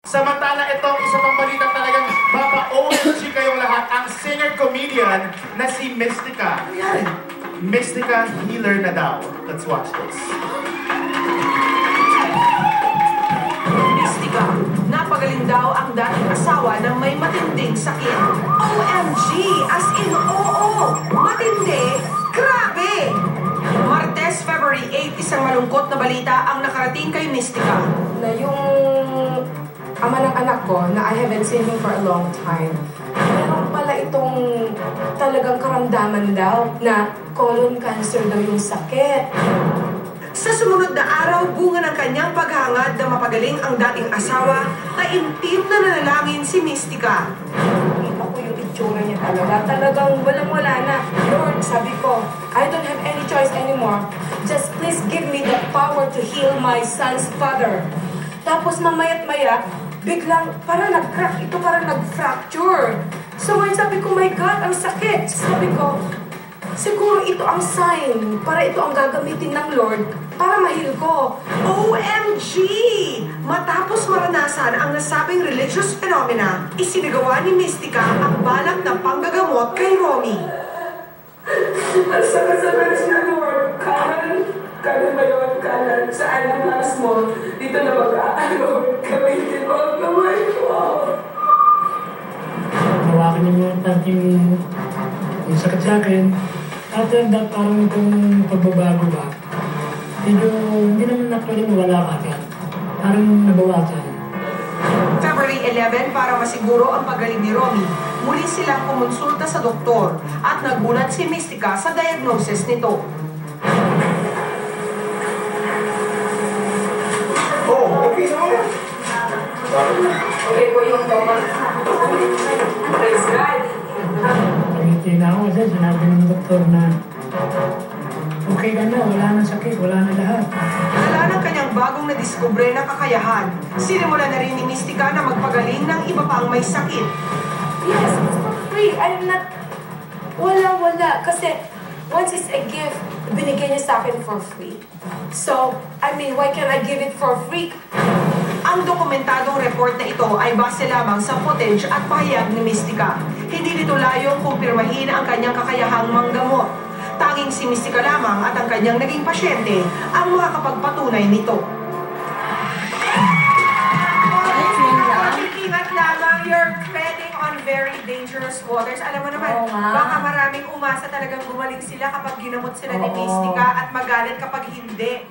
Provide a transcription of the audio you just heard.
Samantala, itong isa pang balita talagang mapa-OMG kayong lahat, ang singer-comedian na si Mystica. Mystica healer na daw. Let's watch this. Mystica, napagaling daw ang dating asawa ng may matinding sakit. OMG! As in, oo! Matindi! Grabe! Martes, February 8, isang malungkot na balita ang nakarating kay Mystica. Na yung ama ng anak ko, na I haven't seen him for a long time, meron pala itong talagang karamdaman daw na colon cancer daw yung sakit. Sa sumunod na araw, bunga ng kanyang paghangad na mapagaling ang dating asawa, taimtim na nanalangin si Mystica. Kita ko yung itsura niya talaga. Talagang walang-wala na. Lord, sabi ko, I don't have any choice anymore. Just please give me the power to heal my son's father. Tapos mamaya't-maya, biglang parang nag-crack. Ito parang nag-fracture. So ngayon sabi ko, my God, ang sakit. Sabi ko, siguro ito ang sign para ito ang gagamitin ng Lord para mahil ko. OMG! Matapos maranasan ang nasabing religious phenomena, isinagawa ni Mystica ang balak na panggagamot kay Romy. Ang sakit-sakit siya, Lord. Kanan ba yun? Kanan. Saan ang mas mo? Dito na baga. Lord, gamitin mo ang kamay ko. Hawakan niyo mga parting yung sakit sa akin. After that, parang itong pagbabago ba, medyo hindi naman nakuling wala ka agad. Parang nabawasan. February 11, para masiguro ang pagaling ni Romy, muli silang kumonsulta sa doktor at nagulat si Mystica sa diagnosis nito. Oh, okay na yan. Okay po yung Thomas. Praise God. Pagiti na ako kasi sinabi ng doktor na okay ka na, wala nang sakit, wala na lahat. Dala ng kanyang bagong nadiskubre na kakayahan, sinimula na rin ni Mystica na magpagaling ng iba pang may sakit. Yes, it's for free. I'm not... Wala. Kasi once it's a gift, binigyan niya sa akin for free. So, I mean, why can't I give it for free? Ang dokumentadong report na ito ay base lamang sa footage at pahayag ni Mystica. Hindi nito layong kumpirmahin ang kanyang kakayahang manggamot. Tanging si Mystica lamang at ang kanyang naging pasyente ang makakapagpatunay nito. Ingat lamang, you're treading on very dangerous waters. Alam mo naman, baka maraming umasa talagang gumaling sila kapag ginamot sila ni Mystica at magalit kapag hindi.